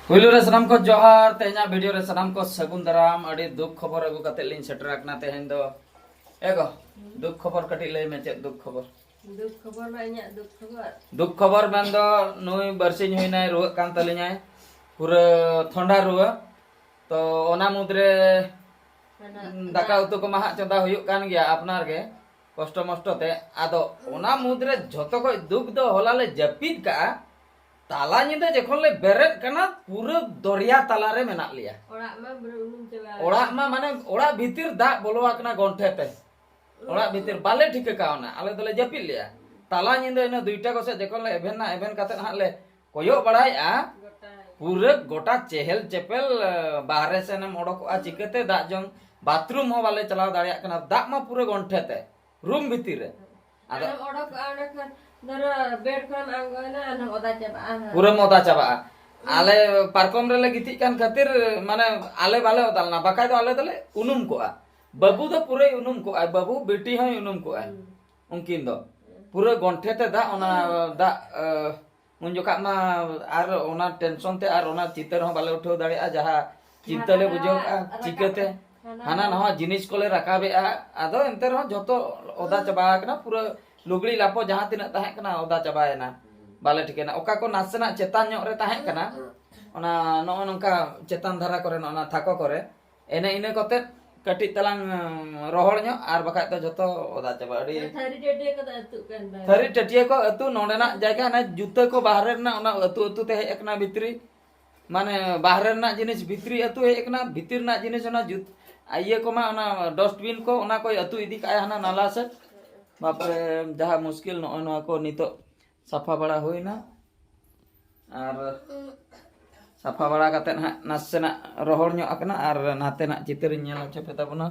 पुलु रे सनम को जोहार तेना वीडियो रे सनम को सगुन दाराम अड़ी दुख खबर अगु कते लिन सेटर रखना तेहन दो एगो दुख खबर कटी लई में चेक दुख खबर दुख खबर मन दो नुई बरसिन हुइना रुआ कान तलिनाय पूरा ठंडा रुआ तो ओना मुद्रे दाका उतु को माहा चंदा हुयुक कान गया अपनार गे कष्ट मष्ट ते आदो ओना मुद्रे झतो को दुख दो होलाले जपिद का ताला निंदा जखन ले बेरेद कना पूरा दरिया ताला रे मेना लिया ओड़ा मा माने ओड़ा भीतर दा बोलवा कना गंठे ते ओड़ा भीतर बाले ठीक कावना आले दले जपिल लिया ताला निंदा इन दुईटा को से जखन ले एभेन काते हां ले कोयो बड़ाया पूरा गोटा चेहल चेपल बाहरे से ने मोडको चिकते दा जंग बाथरूम हो वाले चलाव दाड़िया कना दा मा पूरा गंठे ते रूम भीतर रे आदो पूरा मोदा चाबा आले पारकम रे गिति कान खातिर माने आले बाले ओदालना बाकाय दो आले दले उनुम को बाबू दो पूरे उनुम को बाबू बेटी हय उनुम को उनकिन दो पूरा गंठे ते दा ओना दा उन जोका मा आर ओना टेंशन ते आर ओना चितर हो बाले उठो दाड़िया जहा चिंता ले बुझो चिकते हाना नवा जिनिस कोले राकाबे आदो एंते रहो जतो ओदा चाबा कना पूरा लुगड़ी लापो जहां तिना ताहे कना ओदा चाबायना बाले ठिकेना ओका को नासना चेतान ᱧᱚᱜ रे ताहे कना ओना नो नोंका चेतान धारा करे ओना थाको करे एने इने कोते कटि तलांग रोहड़ ᱧᱚᱜ आर बखाय तो जतो ओदा चाबा अडी थरी टटिया को अतु नोंडेना जायगा ना जुता को बाहर ना ओना अतु अतु ते हेकना भितरी माने बाहर ना जिनिस भितरी अतु हेकना भितिर ना जिनिस ओना जुत आइए को मा ओना डस्टबिन को ओना कोई अतु इदी काय हना नाला से बापरे जहाँ मुश्किल नो को नितो साफा बड़ा हुईना और साफा बड़ा कते नासेना रोहड़ ᱧᱚᱜ akana और नाते ना चित्र ñel चेपे ताबना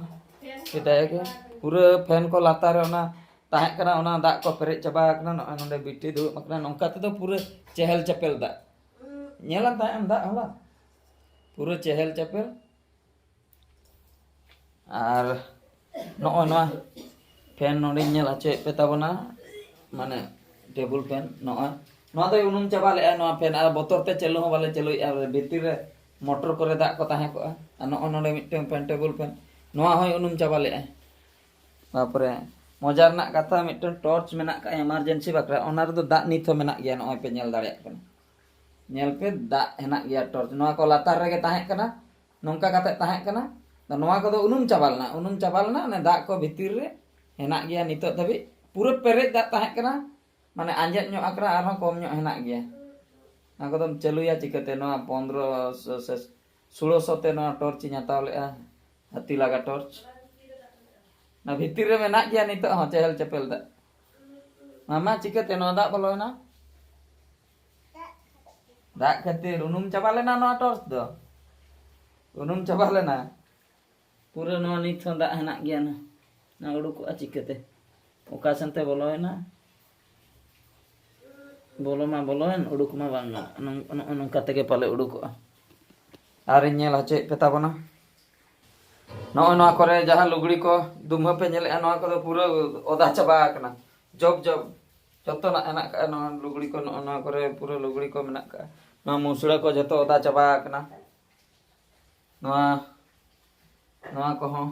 सेटाय के पूरा फैन को लातार ओना ताहे कना ओना दाग को पेरे चाबा akana नोंडे बिटी दु मकना नोंका ते तो पूरा चेहल चपेल दा ñela ताहे दा होला पूरा चेहल चपेल और नो फैन नोंडे ñel ache पेताबना माने टेबल फैन नो दो उनुम चाबा ले नो फैन आ बोतर ते चलो हो वाले चलो भीतर रे मोटर करे दाग को ताहे को नो नोंडे मिटन फैन टेबल फैन नो होय उनुम चाबा ले बापरे मजार ना कथा मिटन टॉर्च मेना का इमरजेंसी बाकरा ओना रे दो दाग निथो मेना गया नो पे ñel दाड़िया कना ñel पे दाग हेना गया टॉर्च नो को लातार रे ताहे कना नोंका काते ताहे कना नोवा को दो उनुम चाबालना ने दाग को भीतर रे हेना गया नितो धबी पूरा पेरेज दा ताहे कना माने आंजेद ᱧᱚᱜ akra आरो कम ᱧᱚᱜ हेना गया ना को दम चलुया चिकते नो 15 से 1600 ते नो टॉर्च हताव लेआ हाथी लागा टॉर्च ना भीतर रे मेना गया नितो हो चहल चपेल दा मामा चिकते नो दा बोलोना दा खातिर उनुम चाबा लेना नो टॉर्च दो उनुम चाबा लेना पूरा नो नितो दा हेना गया ना उडुक चिकते ओका संते बोलोना बोलो मा बोलोन उडुक मा बांगा नोंका तेगे पाले उडुक आर ñel ache पेताबना नो नो करे जहां लुगड़ी को दुम्हा पे ñel नो को पूरा ओदा चाबा कना जब जतो ना एना का नो लुगड़ी को नो करे पूरा लुगड़ी को मेना का नो मुसड़ा को जतो ओदा चाबा कना नो को हो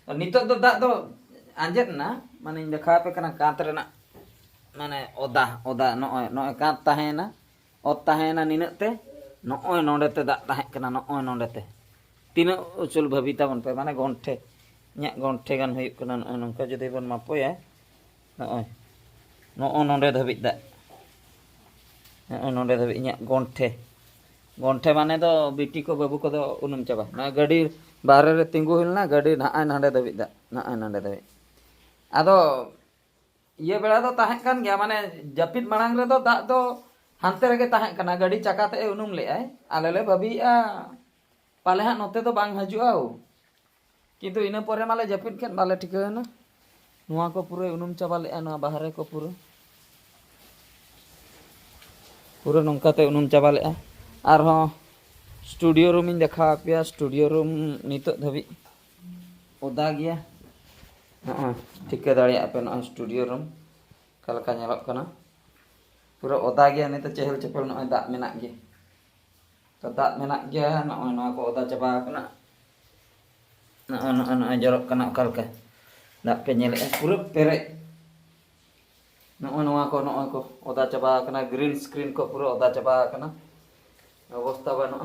नितो दो दा दो आंजेद ना माने देखा पे कना कात रेना माने ओदा नो कात ताहेना ओत ताहेना निनते नो नोंडे ते दा ताहे कना नो नोंडे ते तीना उचुल भबिता बन पे माने गंठे nya गंठे गान हुई कना नो नोंका जदि बन मापोया नो नोंडे धबित दा नोंडे धबित nya गंठे माने दो बिटी को बाबू को दो उनुम चाबा ना गाड़ी बाहर रे तिंगु हिलना गाड़ी ना नांडे धबित दा ना नांडे धबित आदो ये बेड़ा दो ताहे कान गया माने जपित मांग रे दो दा दो हानते रे ताहे कना गाड़ी चकाते उनुम ले आय आले ले भाबिया पाले हा नोते तो बांग हजुआ किंतु इना परे माले जपित केन बाले ठिकाना नुआ को पूरे उनुम चाबा ले ना बाहर को पूरा नोंकाते उनुम चाबा ले आर हो स्टूडियो रूम इन देखा पिया स्टूडियो रूम नितो धबी ओदा गया ठीक दाड़िया पे ना स्टूडियो रूम कलका ñelok kana पूरा ओदा गया नहीं तो चहल चपल नो दाग मेना गया Ketat menak gya, noko oda coba kena. Noko jorok kena kalka. Dak penyelek pura perek. Noko oda coba kena green screen ko pura oda coba kena. অবস্থা বানো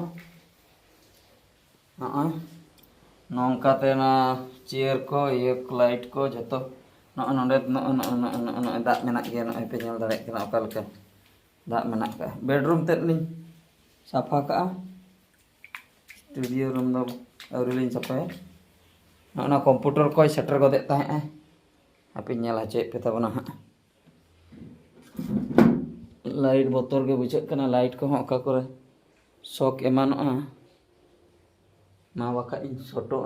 nongka tena chair ko ye light ko joto nonde dak menak ge no pe nyal dare kena okal ka dak menak ka bedroom tet ling safa ka studio room do auri ling safa na computer ko setter ko de ta api nyal ache peta bana light botor ge buchak kana light ko oka kore sok emanoa ma baka in soto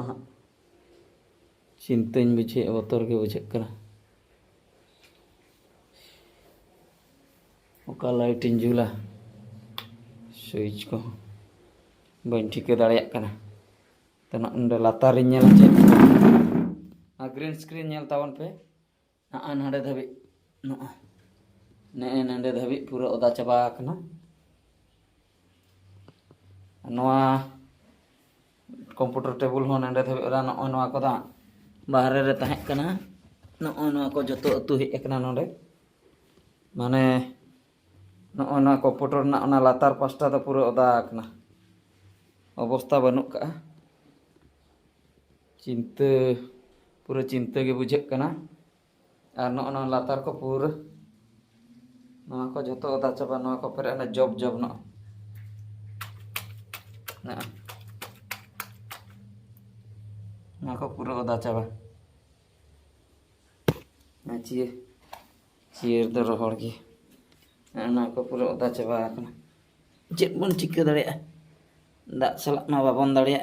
cintañ buche botor ge buchak kana oka light injula switch ko bain thike dareyak kana tena unda latar nyel che green screen nyel tawon pe nade dhabi nade dhabi pura oda chaba kana नवा computer table हो नंदे धबे रा नवा को दा बाहर रे तहे कना नवा को जतो अतु हे एकना नंदे माने नवा कंप्यूटर ना ओना लातार पास्टा दा पूरा ओदा कना अवस्था बनु का चिंता पूरा चिंता गे बुझे कना आर नवा लातार को पूरा नवा को जतो ओदा चबा नवा को पर ना जॉब न ना को पूरा ओदा चाबा ना चियर दो रोहड़ की ना को पूरा ओदा चाबा कना चेक बन चिका दड़े दाग सलाक मा बाबन दड़े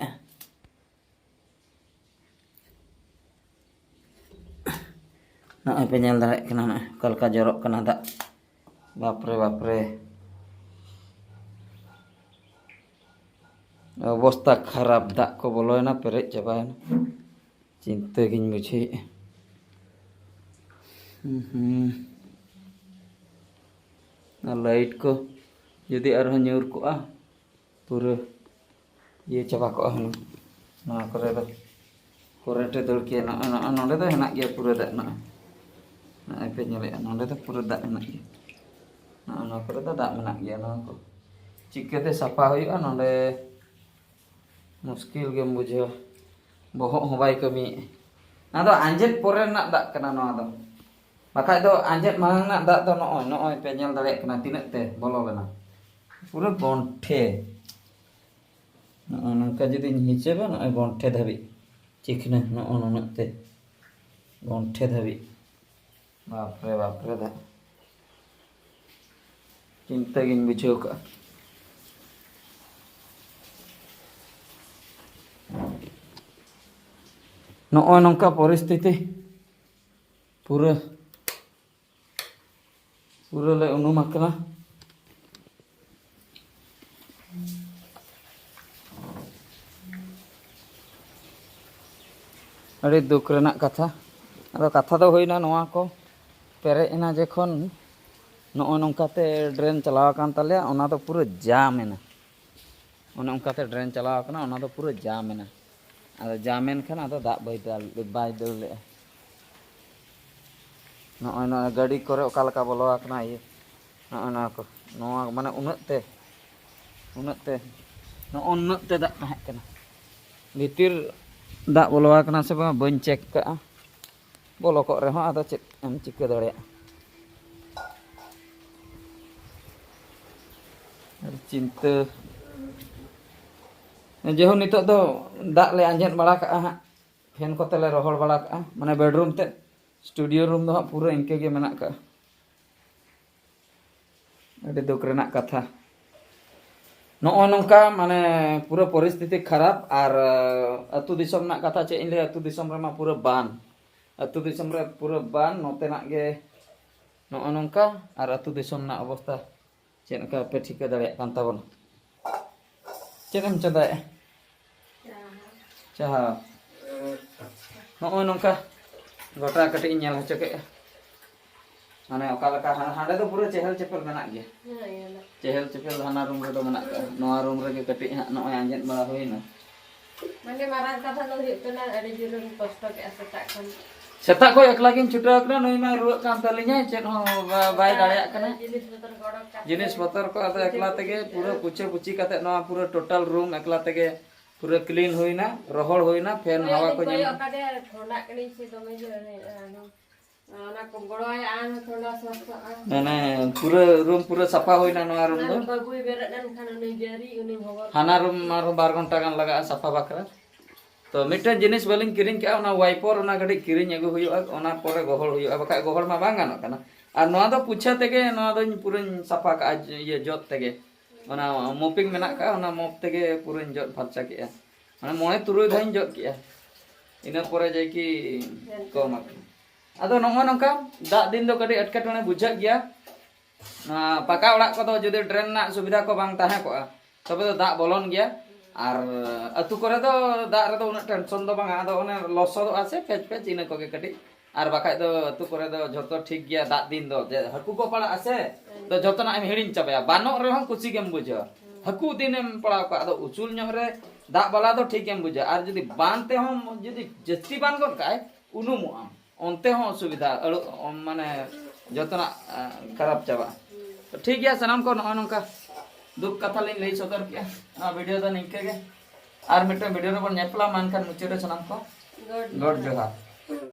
ना पे नेल दड़े कना ना कलका जरक कना दाग बापरे अवस्था खराब दाग को बोलोना पेरे चाबाना चिंता गिन बुझे लाइट को यदि आरो न्यूर को पूरा ये चाबा को ना करे दो कोरेटे दड़ के ना नोडे दो हेना गया पूरा दाग ना पे नेले नोडे दो पूरा दाग हेना गया ना करे दो दाग मेना गया ना को चिकाते साफा हुआ नोडे मुश्किल गे बुझे बहक हो बाय कमी ना दो आंजेट पोरे ना दाग कना नोआ दो बाखाय दो आंजेट मांग ना दाग दो नोय पे नेल दाड़े कना तिनक ते बोलो लेना पूरा गंठे नंका जदि हिचेबा नोय गंठे धाबी चिकना नोनक ते गंठे धाबी बापरे दा चिंता गिन बुझेव का नोय नंका परिस्थिति पूरा ले उनुम आकना अरे दुख रेना कथा अदो कथा दो होइना नोआ को पेरे एना जेखन नोय नंकाते ड्रेन चलाव कान ताले ओना दो पूरा जाम एना ओना नंकाते ड्रेन चलाव काना ओना दो पूरा जाम एना आदो जामेन खान आदो दाग बाय दौले नोय गाड़ी करे ओका लका बोलो आकना ये नोय को नोआ माने उन्नत ते दाग ताहे कना भीतिर दाग बोलो आकना से बा बन चेक का बोलो को रे हो आदो चेक एम चिका दड़े चिंता जेहो नितो दो दाग ले आंजेट बड़ा का फैन को तले रोहड़ बड़ा का माने बेडरूम ते स्टूडियो रूम दो पूरा इनके गे मेना का अरे दुख रेना कथा नोय नंका माने पूरा परिस्थिति खराब और अतु दिसम ना कथा चे इन ले अतु दिसम रे मा पूरा बान अतु दिसम रे पूरा बान नोते ना गे नोय नंका और अतु दिसम ना अवस्था चेन का पे ठिका दड़े कान ताबन चेनम चदाय चाहा नोय नंका गोटा कटी नेल हचो के माने ओका लका हांडे दो पूरा चेहल चेपल मेना गया चेहल चेपल हाना रूम रे मना नवा रूम रे कटी हाँ नय आंजेद बड़ा होइना माने मारांग कथा दो हुयुग कना अड़ी जुरन कष्ट के सेता खन सेता को एकला गिन छुटा कना नय मा रुआ कान तलिnya चेत हो बाय दाड़िया कना जिनिस पतर को अद एकला तेगे पूरा पुछे पुची कते नवा पूरा टोटल रूम एकला तेगे पूरा क्लीन होइना रोहड़ होइना फैन हवा को कोई ओकादे ठंडा कनी से दमे जे ना को गड़ोय आन ठंडा सस्ता माने पूरा रूम पूरा सफा होइना नवा रूम दो बाबुई बेरत नन खान नै जरी उनी भवर हाना रूम मारो 12 घंटा गान लगा सफा बकरा तो मिटन जिनिस बलिन किरिन के ओना वाइपर ओना गडी किरिन अगु हुयुआ ओना परे गोहल हुयुआ बका गोहल मा बांग गानो कना और नवा दो पूछा तेगे नवा दो पूरा सफा का ये जोत तेगे ओना मोपिंग मेना का ओना मोप तेगे पूरा जोत फरचा के माने मोय तुरुय धाइन जोत के इना परे जाय की कम आदो नंगा नंका दा दिन दो कडी अटकेटणे बुझा गया पाका ओड़ा को दो जदि ड्रेन ना सुविधा को बांग ताहे को तबे तो दा बोलन गया और अतु करे दो दा रे दो उना टेंशन दो बांग आदो ओने लसो दो आसे पेच पेच इना को के कटी और बाकाय दो अतु करे दो जतो ठीक गया दा दिन दो हकु को पड़ा आसे तो जतो ना एम हिडिन चाबया बानो रे हम कुसी गेम बुझा हकु दिनेम पड़ा को आदो उचुल न्यो रे दा बाला दो ठीक गेम बुझा और जदि बानते हम जदि जस्ती बान गन काय उनुमु आम onte ho सुविधा माने जतना खराब चाबा तो ठीक है सनाम को नका दुख कथा लिन लई सदर किया ना वीडियो तो निके गे और मिटे वीडियो रे बन नेपला मान कर मुचरे सनाम को गॉड जोहार।